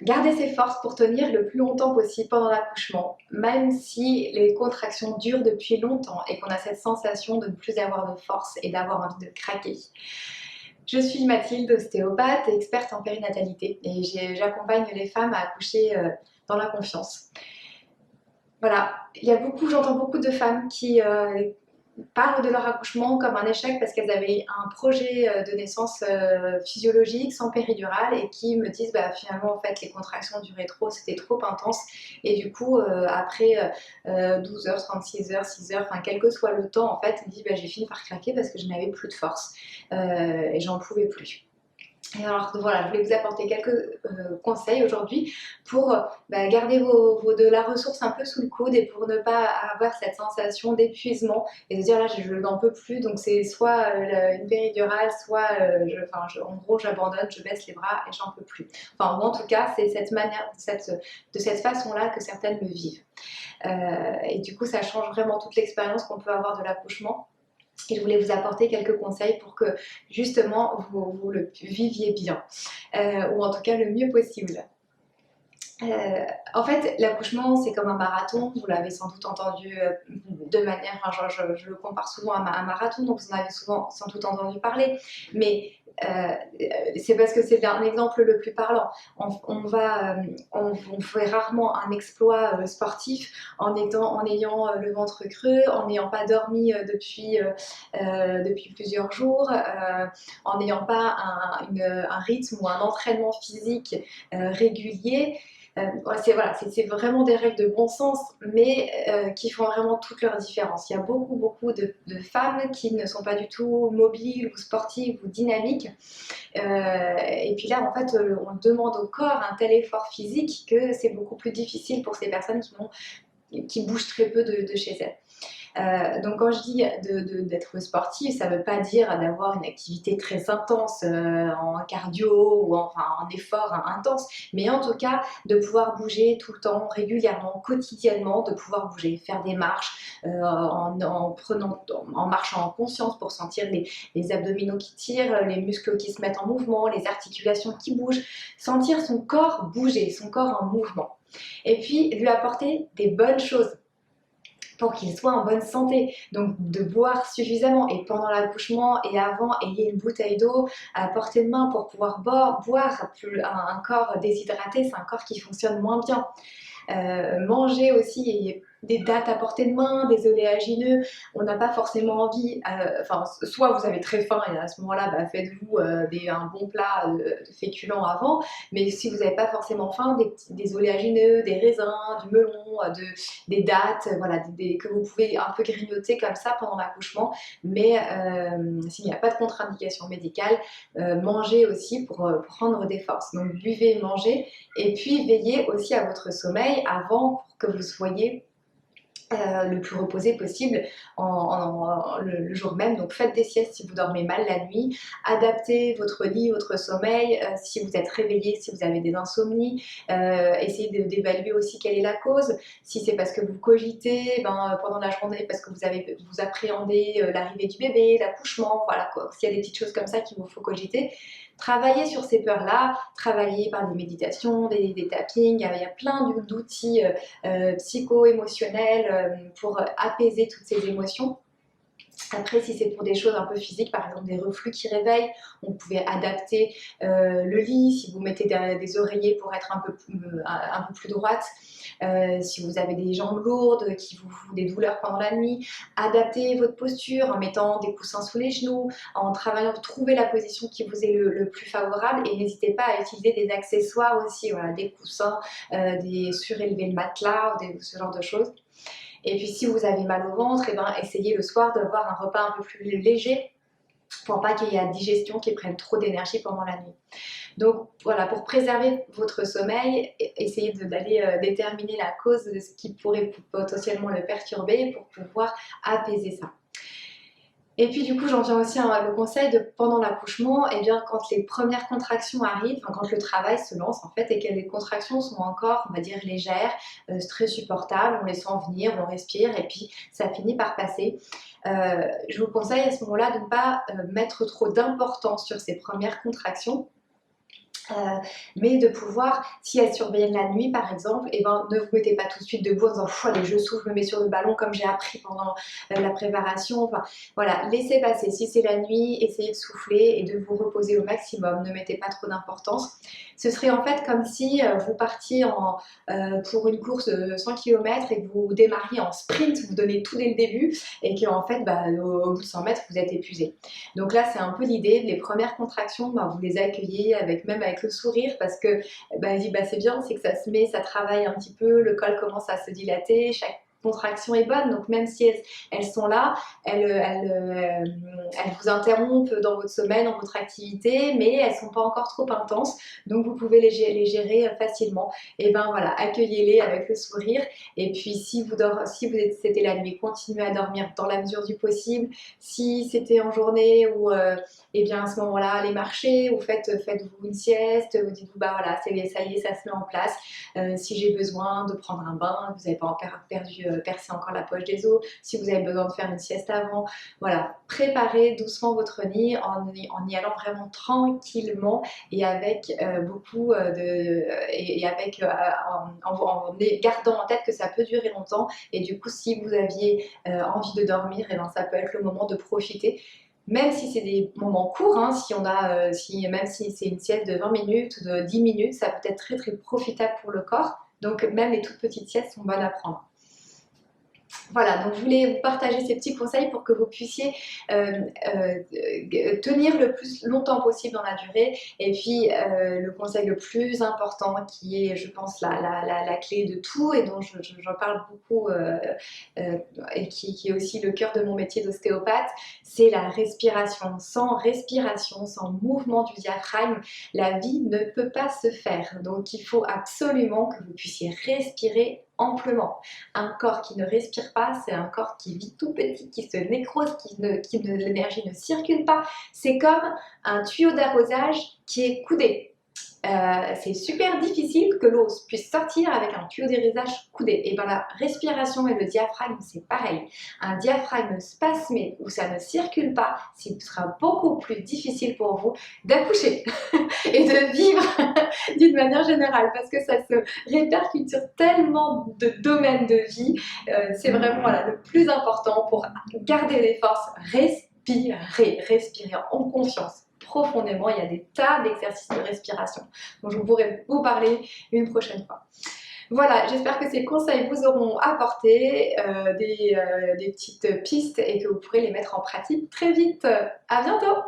garder ses forces pour tenir le plus longtemps possible pendant l'accouchement, même si les contractions durent depuis longtemps et qu'on a cette sensation de ne plus avoir de force et d'avoir envie de craquer. Je suis Mathilde, ostéopathe et experte en périnatalité et j'accompagne les femmes à accoucher dans la confiance. Voilà, j'entends beaucoup de femmes qui parlent de leur accouchement comme un échec parce qu'elles avaient un projet de naissance physiologique sans péridurale et qui me disent bah, finalement en fait les contractions duraient trop, c'était trop intense et du coup après 12 heures, 36 heures, 6 heures, enfin quel que soit le temps en fait, elles me disent bah, j'ai fini par craquer parce que je n'avais plus de force et j'en pouvais plus. Et alors voilà, je voulais vous apporter quelques conseils aujourd'hui pour garder de la ressource un peu sous le coude et pour ne pas avoir cette sensation d'épuisement et de dire là je n'en peux plus, donc c'est soit une péridurale, soit en gros j'abandonne, je baisse les bras et j'en peux plus. Enfin moi en tout cas c'est cette manière, de cette façon-là que certaines le vivent. Et du coup ça change vraiment toute l'expérience qu'on peut avoir de l'accouchement. Et je voulais vous apporter quelques conseils pour que justement vous le viviez bien, ou en tout cas le mieux possible. En fait, l'accouchement, c'est comme un marathon, vous l'avez sans doute entendu de manière, enfin, je le compare souvent à un marathon, donc vous en avez souvent sans doute entendu parler, mais c'est parce que c'est un exemple le plus parlant. On fait rarement un exploit sportif en ayant le ventre creux, en n'ayant pas dormi depuis plusieurs jours, en n'ayant pas un rythme ou un entraînement physique régulier. C'est vraiment des règles de bon sens, mais qui font vraiment toute leur différence. Il y a beaucoup de femmes qui ne sont pas du tout mobiles ou sportives ou dynamiques. Et puis là, en fait, on demande au corps un tel effort physique que c'est beaucoup plus difficile pour ces personnes qui bougent très peu de chez elles. Donc quand je dis d'être sportif, ça ne veut pas dire d'avoir une activité très intense en cardio ou en effort intense, mais en tout cas de pouvoir bouger tout le temps, régulièrement, quotidiennement, de pouvoir bouger, faire des marches en marchant en conscience pour sentir les abdominaux qui tirent, les muscles qui se mettent en mouvement, les articulations qui bougent, sentir son corps bouger, son corps en mouvement. Et puis lui apporter des bonnes choses pour qu'il soit en bonne santé. Donc de boire suffisamment et pendant l'accouchement et avant, ayez une bouteille d'eau à portée de main pour pouvoir boire. Un corps déshydraté, c'est un corps qui fonctionne moins bien. Manger aussi, ayez des dates à portée de main, des oléagineux, on n'a pas forcément envie, soit vous avez très faim et à ce moment-là, faites-vous un bon plat de féculents avant, mais si vous n'avez pas forcément faim, des oléagineux, des raisins, du melon, des dates, voilà, que vous pouvez un peu grignoter comme ça pendant l'accouchement, mais s'il n'y a pas de contre-indication médicale, mangez aussi pour prendre des forces. Donc buvez et mangez, et puis veillez aussi à votre sommeil avant pour que vous soyez le plus reposé possible le jour même. Donc faites des siestes si vous dormez mal la nuit, adaptez votre lit, votre sommeil, si vous êtes réveillé, si vous avez des insomnies, essayez d'évaluer aussi quelle est la cause. Si c'est parce que vous cogitez pendant la journée, parce que vous appréhendez l'arrivée du bébé, l'accouchement, voilà quoi. S'il y a des petites choses comme ça qu'il vous faut cogiter, travaillez sur ces peurs-là, travaillez par des méditations, des tappings, il y a plein d'outils psycho-émotionnels pour apaiser toutes ces émotions. Après, si c'est pour des choses un peu physiques, par exemple des reflux qui réveillent, on pouvait adapter le lit, si vous mettez des oreillers pour être un peu plus droite, si vous avez des jambes lourdes, qui vous font des douleurs pendant la nuit, adaptez votre posture en mettant des coussins sous les genoux, en travaillant, trouver la position qui vous est le plus favorable et n'hésitez pas à utiliser des accessoires aussi, voilà, des coussins, surélever le matelas, ce genre de choses. Et puis si vous avez mal au ventre, essayez le soir d'avoir un repas un peu plus léger pour pas qu'il y ait la digestion qui prenne trop d'énergie pendant la nuit. Donc voilà, pour préserver votre sommeil, essayez d'aller déterminer la cause de ce qui pourrait potentiellement le perturber pour pouvoir apaiser ça. Et puis du coup, j'en viens aussi à le conseil de pendant l'accouchement, quand les premières contractions arrivent, quand le travail se lance en fait et que les contractions sont encore, on va dire, légères, très supportables, on les sent venir, on respire et puis ça finit par passer. Je vous conseille à ce moment-là de ne pas mettre trop d'importance sur ces premières contractions. Mais de pouvoir, si elle surveille la nuit par exemple, et ben ne vous mettez pas tout de suite debout en disant allez je souffle, je me mets sur le ballon comme j'ai appris pendant la préparation, enfin voilà, laissez passer. Si c'est la nuit, essayez de souffler et de vous reposer au maximum, ne mettez pas trop d'importance. Ce serait en fait comme si vous partiez pour une course de 100 km et que vous démarriez en sprint, vous donnez tout dès le début et qu'en fait au bout de 100 mètres vous êtes épuisé. Donc là c'est un peu l'idée, les premières contractions, vous les accueillez même avec le sourire parce que c'est bien, c'est que ça se met, ça travaille un petit peu, le col commence à se dilater, chaque contraction est bonne, donc même si elles sont là, elles vous interrompent dans votre sommeil, dans votre activité, mais elles ne sont pas encore trop intenses, donc vous pouvez les gérer facilement. Et ben voilà, accueillez-les avec le sourire, et puis si c'était la nuit, continuez à dormir dans la mesure du possible. Si c'était en journée ou et bien à ce moment-là, allez marcher ou faites-vous une sieste, vous dites-vous voilà, ça y est, ça se met en place. Si j'ai besoin de prendre un bain, vous n'avez pas encore percé encore la poche des os, si vous avez besoin de faire une sieste avant, voilà, préparez doucement votre nid en y allant vraiment tranquillement et avec en gardant en tête que ça peut durer longtemps et du coup si vous aviez envie de dormir, et ça peut être le moment de profiter. Même si c'est des moments courts, hein, même si c'est une sieste de 20 minutes, de 10 minutes, ça peut être très très profitable pour le corps. Donc même les toutes petites siestes sont bonnes à prendre. Voilà, donc je voulais vous partager ces petits conseils pour que vous puissiez tenir le plus longtemps possible dans la durée. Et puis le conseil le plus important qui est, je pense, la clé de tout et dont j'en parle beaucoup et qui est aussi le cœur de mon métier d'ostéopathe, c'est la respiration. Sans respiration, sans mouvement du diaphragme, la vie ne peut pas se faire. Donc il faut absolument que vous puissiez respirer amplement. Un corps qui ne respire pas, c'est un corps qui vit tout petit, qui se nécrose, l'énergie ne circule pas. C'est comme un tuyau d'arrosage qui est coudé. C'est super difficile que l'eau puisse sortir avec un tuyau d'arrosage coudé. Et bien la respiration et le diaphragme, c'est pareil. Un diaphragme spasmé où ça ne circule pas, ce sera beaucoup plus difficile pour vous d'accoucher et de vivre d'une manière générale parce que ça se répercute sur tellement de domaines de vie. C'est vraiment le plus important pour garder les forces. Respirer en confiance. Profondément, il y a des tas d'exercices de respiration dont je pourrais vous parler une prochaine fois. Voilà, j'espère que ces conseils vous auront apporté des petites pistes et que vous pourrez les mettre en pratique très vite. À bientôt!